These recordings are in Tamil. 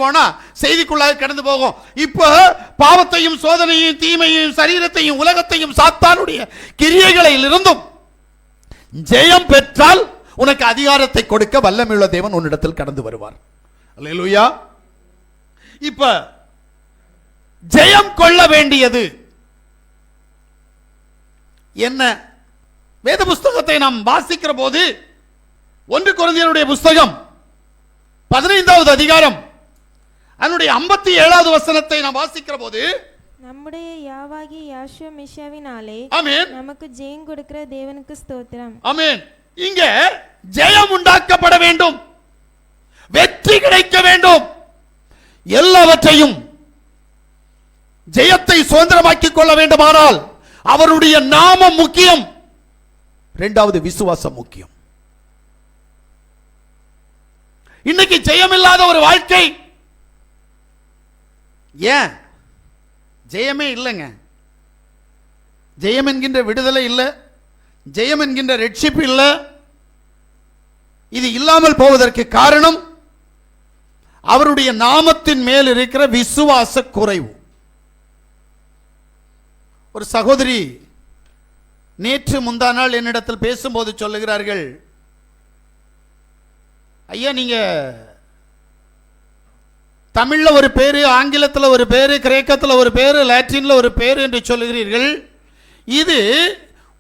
செய்வோம்னா செய்திக்குள்ளாக கடந்து போகும். இப்ப பாவத்தையும் சோதனையும் தீமையும் சரீரத்தையும் உலகத்தையும் சாத்தானுடைய கிரியைகளில் இருந்தும் ஜெயம் பெற்றால் உனக்கு அதிகாரத்தை கொடுக்க வல்லமையுள்ள தேவன் உன்னிடத்தில் கடந்து வருவார். அல்லேலூயா. இப்ப ஜெயம் கொள்ள வேண்டியது என்ன? வேத புஸ்தகத்தை நாம் வாசிக்கிற போது 1 கொரிந்தியருடைய புஸ்தகம் 15வது அதிகாரம் அதனுடைய 57வது வசனத்தை நாம் வாசிக்கிற போது, நம்முடைய யாவாகி யாஷுவ மிஷாவினாலே ஆமென், நமக்கு ஜெயம் கொடுக்கிற தேவனுக்கு ஸ்தோத்திரம். ஆமென். இங்க ஜெயம் உண்டாக்கப்பட வேண்டும், வெற்றி கிடைக்க வேண்டும். எல்லாவற்றையும் ஜெயத்தை சுதந்திரமாக்கிக் கொள்ள வேண்டுமானால் அவருடைய நாமம் முக்கியம், இரண்டாவது விசுவாசம் முக்கியம். இன்னைக்கு ஜெயம் இல்லாத ஒரு வாழ்க்கை, ஏன் ஜெயமே இல்லைங்க. ஜெயம் என்கின்ற விடுதலை இல்லை, ஜெயம் என்கின்ற ரட்சிப்பு இல்லை. இது இல்லாமல் போவதற்கு காரணம் அவருடைய நாமத்தின் மேல் இருக்கிற விசுவாச குறைவு. ஒரு சகோதரி நேற்று முந்தா நாள் என்னிடத்தில் பேசும்போது சொல்லுகிறார்கள், ஐயா நீங்க தமிழ்ல ஒரு பேரு, ஆங்கிலத்தில் ஒரு பேரு, கிரேக்கத்தில் ஒரு பேரு, லாட்டின்ல ஒரு பேரு என்று சொல்லுகிறீர்கள். இது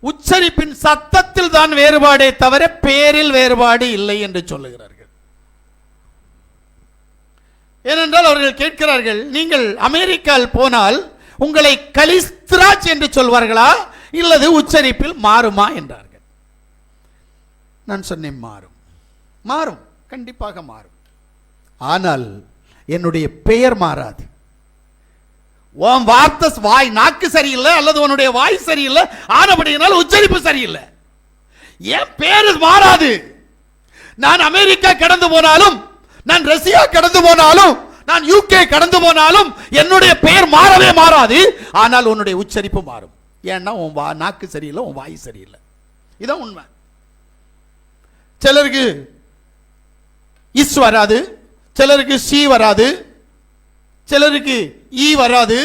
உச்சரிப்பின் சத்தத்தில் தான் வேறுபாடே தவிர பேரில் வேறுபாடு இல்லை என்று சொல்லுகிறார்கள். ஏனென்றால் அவர்கள் கேட்கிறார்கள், நீங்கள் அமெரிக்காவில் போனால் உங்களை கலிஸ்திராஜ் என்று சொல்வார்களா இல்லது உச்சரிப்பில் மாறுமா என்றார்கள். நான் சொன்னேன் மாறும், மாறும், கண்டிப்பாக மாறும். ஆனால் என்னுடைய பெயர் மாறாது. உன் வார்த்தை வாய் நாக்கு சரியில்லை அல்லது உன்னுடைய வாய் சரியில்லை, ஆனபடியினால் உச்சரிப்பு சரியில்லை, என் பேர் மாறாது. நான் அமெரிக்கா கடந்து போனாலும், நான் ரஷ்யா கடந்து போனாலும், நான் யூகே கடந்து போனாலும் என்னுடைய பெயர் மாறவே மாறாது. ஆனால் உன்னுடைய உச்சரிப்பு மாறும். ஏன்னா உன் நாக்கு சரியில்லை, உன் வாய் சரியில்லை. இதான் உண்மை. சிலருக்கு இஸ் வராது, சிலருக்கு சி வராது, சிலருக்கு ஈ வராது.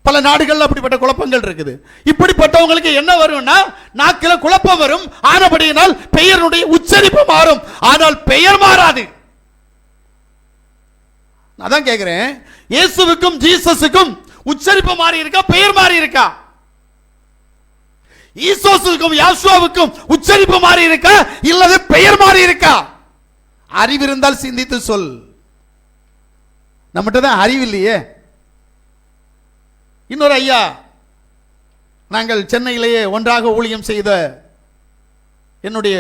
பல நாடுகள் அப்படிப்பட்ட குழப்பங்கள் இருக்குது. இப்படிப்பட்டவங்களுக்கு என்ன வரும்னா நாக்கில குழப்பம் வரும். ஆனபடியினால் பெயருடைய உச்சரிப்பு மாறும், ஆனால் பெயர் மாறாது. அதான் கேட்கிறேன், இயேசுவுக்கும் ஜீசஸுக்கும் உச்சரிப்பு மாறி இருக்கா, பெயர் மாறி இருக்கா? ஈசோசுக்கும் யாசுவாவுக்கும் உச்சரிப்பு மாறி இருக்கா இல்லது பெயர் மாறி இருக்கா? அறிவு இருந்தால் சிந்தித்து சொல். நம்மகிட்ட தான் அறிவு இல்லையே. இன்னொரு ஐயா, நாங்கள் சென்னையிலேயே ஒன்றாக ஊழியம் செய்த என்னுடைய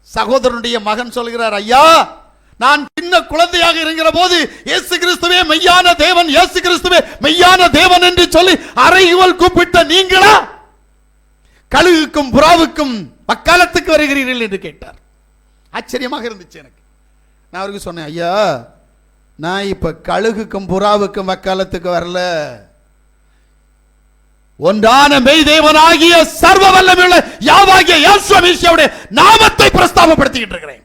சகோதரனுடைய மகன் சொல்கிறார், ஐயா நான் சின்ன குழந்தையாக இருக்கிற போது இயேசு கிறிஸ்துவே மெய்யான தேவன், இயேசு கிறிஸ்துவே மெய்யான தேவன் என்று சொல்லி அறையுவல் கூப்பிட்ட நீங்களா கழுகுக்கும் புறாவுக்கும் வக்காலத்துக்கு வருகிறீர்கள் என்று கேட்டார். ஆச்சரியமாக இருந்துச்சு எனக்கு. நான் அவருக்கு சொன்னேன், ஐயா நான் இப்ப கழுகுக்கும் புறாவுக்கும் வக்காலத்துக்கு வரல, ஒன்றான மெய் தேவனாகிய சர்வ வல்லமையுள்ள யாவாகிய யாசுவ மீசியாவுடைய நாமத்தை பிரஸ்தாபப்படுத்திக்கிட்டு இருக்கிறேன்.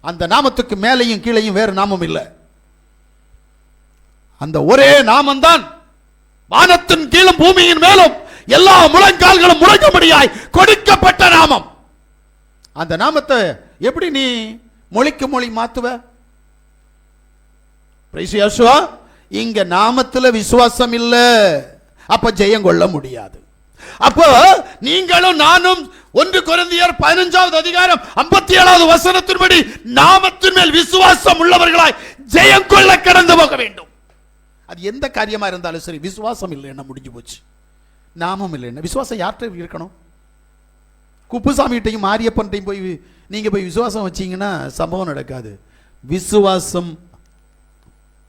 அந்த நாமத்துக்கு மேலையும் கீழையும் வேறு நாமம் இல்லை. அந்த ஒரே நாமம் தான் வானத்தின் கீழும் பூமியின் மேலும் எல்லா முழங்கால்களும் முழங்கும்படியாய் கொடுக்கப்பட்ட நாமம். அந்த நாமத்தை எப்படி நீ மொழிக்கு மொழி மாத்துவ? இங்க நாமத்துல விசுவாசம் இல்ல, அப்ப ஜெயம் கொள்ள முடியாது. அப்போ நீங்களும் நானும் 1 கொரிந்தியர் 15வது அதிகாரம் 57வது வசனத்தின்படி நாமத்தின் மேல் விசுவாசம் உள்ளவர்களாய் ஜெயம் கொள்ள கடந்து போக வேண்டும். அது எந்த காரியமா இருந்தாலும் சரி, விசுவாசம் இல்லை என்ன முடிஞ்சு போச்சு. நாமம் இல்லை என்ன விசுவாசம் யார்கிட்ட இருக்கணும்? குப்புசாமிகிட்டையும் மாரியப்பன்ட்டையும் போய் நீங்க போய் விசுவாசம் வச்சீங்கன்னா சம்பவம் நடக்காது. விசுவாசம்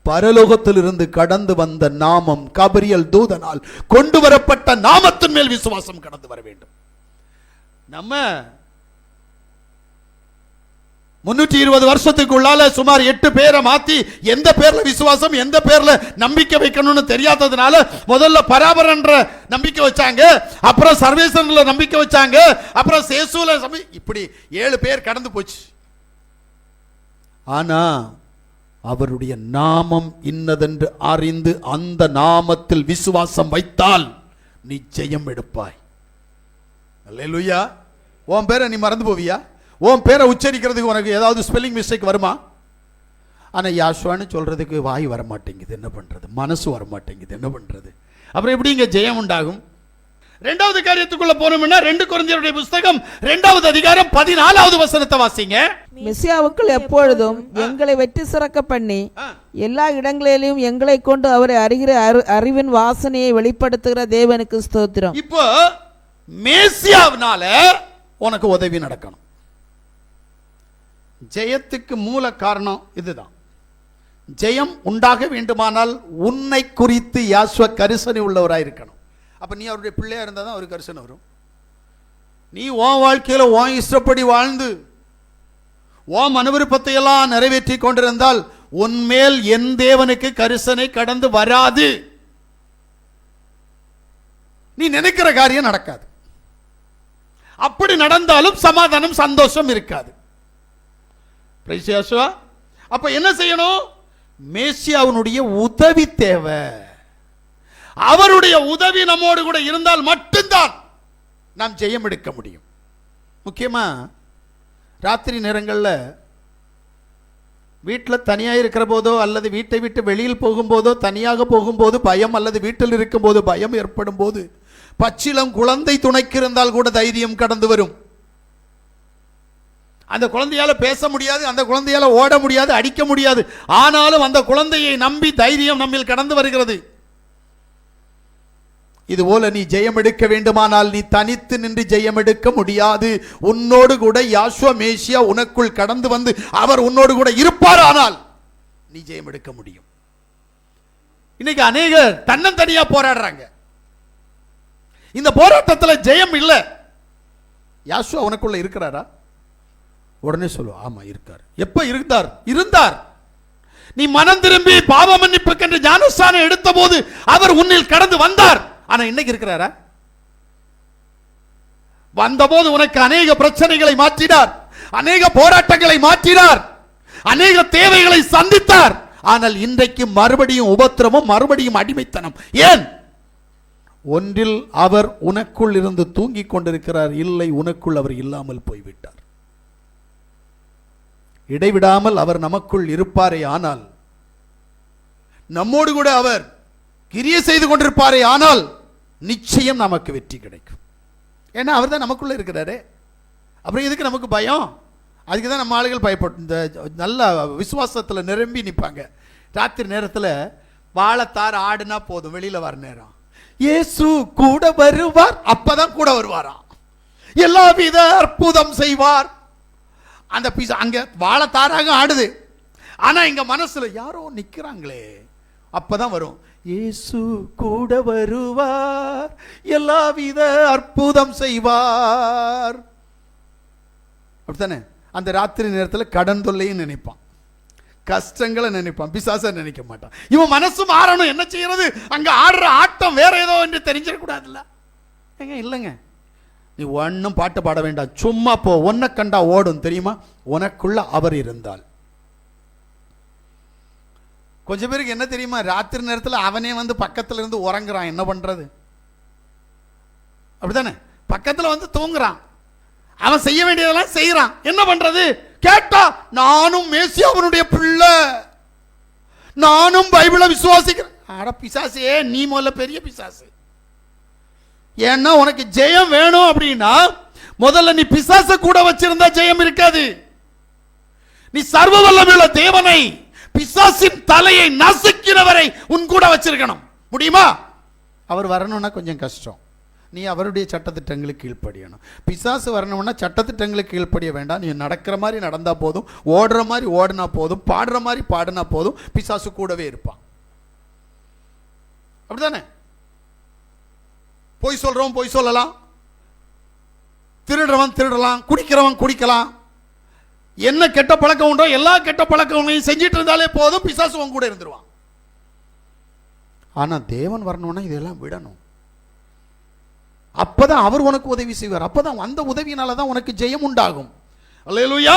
பரலோகத்திலிருந்து கடந்து வந்த நாமம், கபிரியல் தூதனால் கொண்டு வரப்பட்ட நாமத்தின் மேல் விசுவாசம் கடந்து வர வேண்டும். நம்ம 320 வருஷத்துக்குள்ளால சுமார் 8 பேரை மாத்தி எந்த பேர்ல விசுவாசம் எந்த பேர்ல நம்பிக்கை வைக்கணும்னு தெரியாததுனால முதல்ல பராபரன்ற நம்பிக்கை வச்சாங்க, அப்புறம் சர்வேசன்ல நம்பிக்கை வச்சாங்க, அப்புறம் சேசுல இப்படி 7 பேர் கடந்து போச்சு. ஆனா அவருடைய நாமம் இன்னதென்று அறிந்து அந்த நாமத்தில் விசுவாசம் வைத்தால் நிச்சயம் எடுப்பாய். அல்லேலூயா. உன் பேரை நீ மறந்து போவியா? உன் பேரை உச்சரிக்கிறதுக்கு உனக்கு ஏதாவது ஸ்பெல்லிங் மிஸ்டேக் வருமா? ஆனால் யாஷுவான்னு சொல்றதுக்கு வாய் வரமாட்டேங்குது, என்ன பண்றது? மனசு வரமாட்டேங்குது, என்ன பண்றது? அப்புறம் எப்படி இங்க ஜெயம் உண்டாகும்? இரண்டாவது காரியத்துக்குள்ள போனோம்னா 2 கொரிந்தியருடைய புத்தகம் 2வது அதிகாரம் 14வது வசனத்தை வாசிங்க. மெசியாவுக்குள் எப்பொழுதும் எங்களை வெற்றி சிறக்க பண்ணி எல்லா இடங்களிலும் எங்களை கொண்டு அவரை அறிகிற அறிவின் வாசனையை வெளிப்படுத்துகிற தேவனுக்கு ஸ்தோத்திரம். இப்போ மேசியாவினால உனக்கு உதவி நடக்கணும். ஜெயத்துக்கு மூல காரணம் இதுதான். ஜெயம் உண்டாக வேண்டுமானால் உன்னை குறித்து யாசுவா கரிசனை உள்ளவராக இருக்கணும். அப்ப நீ அவருடைய பிள்ளையா இருந்தால் தான் அவருக்கு கரிசனை வரும். நீ உன் வாழ்க்கையில் உன் இஷ்டப்படி வாழ்ந்து உன் மனவிருப்பத்தை எல்லாம் நிறைவேற்றி கொண்டிருந்தால் உன்மேல் என் தேவனுக்கு கரிசனை கடந்து வராது. நீ நினைக்கிற காரியம் நடக்காது. அப்படி நடந்தாலும் சமாதானம் சந்தோஷம் இருக்காது. அப்ப என்ன செய்யணும்? மேசியாவினுடைய உதவி தேவை. அவருடைய உதவி நம்மோடு கூட இருந்தால் மட்டும்தான் நாம் ஜெயம் எடுக்க முடியும். முக்கியமா ராத்திரி நேரங்களில் வீட்டில் தனியாக இருக்கிற போதோ அல்லது வீட்டை விட்டு வெளியில் போகும்போதோ தனியாக போகும்போது பயம் அல்லது வீட்டில் இருக்கும்போது பயம் ஏற்படும் போது பச்சிளம் குழந்தை துணைக்கு இருந்தால் கூட தைரியம் கடந்து வரும். அந்த குழந்தையால பேச முடியாது, அந்த குழந்தையால ஓட முடியாது, அடிக்க முடியாது. ஆனாலும் அந்த குழந்தையை நம்பி தைரியம் நம்மில் கடந்து வருகிறது. இதுபோல நீ ஜெயம் எடுக்க வேண்டுமானால் நீ தனித்து நின்று ஜெயம் எடுக்க முடியாது. உன்னோடு கூட யாசுவா மேசியா உனக்குள் கடந்து வந்து அவர் உன்னோடு கூட இருப்பார். ஆனால் நீ ஜெயம் எடுக்க முடியும். இன்னைக்கு அநேகர் தன்னந்தனியா போராடுறாங்க. இந்த போராட்டத்தில் ஜெயம் இல்லை. யாசுவா உனக்குள்ள இருக்கிறாரா? உடனே சொல்லுவா, ஆமா இருக்கார். எப்ப இருந்தார்? நீ மனம் திரும்பி பாவ மன்னிப்புக்கென்று ஞானஸ்நானம் எடுத்த போது அவர் உன்னில் கடந்து வந்தார். ஆனா இன்னைக்கு இருக்கிறாரா? வந்தபோது உனக்கு அநேக பிரச்சனைகளை மாற்றினார், அநேக போராட்டங்களை மாற்றினார், அநேக தேவைகளை சந்தித்தார். ஆனால் இன்றைக்கு மறுபடியும் உபத்திரமும் மறுபடியும் அடிமைத்தனம். ஏன்? ஒன்றில் அவர் உனக்குள் இருந்து தூங்கிக் கொண்டிருக்கிறார், இல்லை உனக்குள் அவர் இல்லாமல் போய்விட்டார். இடைவிடாமல் அவர் நமக்குள் இருப்பாரே ஆனால், நம்மோடு கூட அவர் கிரியை செய்து கொண்டிருப்பாரே ஆனால் நிச்சயம் நமக்கு வெற்றி கிடைக்கும். ஏன்னா அவர் தான் நமக்குள்ள இருக்கிறாரு. அப்புறம் எதுக்கு நமக்கு பயம்? அதுக்கு தான் நம்ம ஆளுகள் பயப்பட்டு இந்த நல்ல விசுவாசத்தில் நிரம்பி நிற்பாங்க. ராத்திரி நேரத்தில் வாழைத்தார் ஆடுனா போதும், வெளியில வர நேரம் இயேசு கூட வருவார், அப்பதான் கூட வருவாராம். எல்லா வித அற்புதம் செய்வார். அந்த அங்க வாழைத்தாராக ஆடுது, ஆனா இங்க மனசுல யாரோ நிக்கிறாங்களே, அப்பதான் வரும். இயேசு கூட வருவார், எல்லாவித அற்புதம் செய்வார். அப்படித்தானே? அந்த ராத்திரி நேரத்தில் கடன் தொல்லையும் நினைப்பான், கஷ்டங்களை நினைப்பான், பிசாச நினைக்க மாட்டான். இவன் மனசு மாறணும். என்ன செய்யறது? அங்க ஆடுற ஆட்டம் வேற ஏதோ என்று தெரிஞ்சிடக்கூடாதுல்ல. ஏங்க இல்லைங்க, நீ ஒன்னும் பாட்டு பாட வேண்டாம், சும்மா போ. உன்னை கண்டா ஓடும் தெரியுமா? உனக்குள்ள அவர் இருந்தால். கொஞ்சம் பேருக்கு என்ன தெரியுமா? ராத்திரி நேரத்தில் அவனே வந்து பக்கத்துல இருந்து உறங்குறான். என்ன பண்றது? அப்படித்தானே? பக்கத்துல வந்து தூங்குறான், அவன் செய்ய வேண்டியதெல்லாம் செய்யறான். என்ன பண்றது? கேட்டா நானும் மேசியாவினுடைய பிள்ளை, நானும் பைபிளை விசுவாசிக்கிறேன். அட பிசாசே, நீ முதல்ல பெரிய பிசாசு. ஏன்னா உனக்கு ஜெயம் வேணும் அப்படின்னா முதல்ல நீ பிசாச கூட வச்சிருந்தா ஜெயம் இருக்காது. நீ சர்வ வல்லமையுள்ள தேவனை, பிசாசின் தலையை நசுக்கிறவரை உன் கூட வச்சிருக்கணும். முடியுமா? அவர் வரணும்னா கொஞ்சம் கஷ்டம். நீ அவருடைய சட்டத்திட்டங்களுக்கு கீழ்ப்படியணும். பிசாசு வரணும்னா சட்டத்திட்டங்களுக்கு கீழ்ப்படிய வேண்டாம். நீ நடக்கிற மாதிரி நடந்தா போதும், ஓடுற மாதிரி ஓடினா போதும், பாடுற மாதிரி பாடினா போதும், பிசாசு கூடவே இருப்பான். அப்படித்தானே? பொய் சொல்றவன் பொய் சொல்லலாம், திருடுறவன் திருடலாம், குடிக்கிறவன் குடிக்கலாம். என்ன கெட்ட பழக்கம் உண்டோ எல்லா கெட்ட பழக்கங்களையும் செஞ்சிட்டு இருந்தாலே போதும், பிசாசு உன் கூட இருந்துருவான். ஆனா தேவன் வரணும்னா இதெல்லாம் விடணும். அப்பதான் அவர் உனக்கு உதவி செய்வார். அப்பதான் அந்த உதவியினால தான் உனக்கு ஜெயம் உண்டாகும். அல்லேலூயா.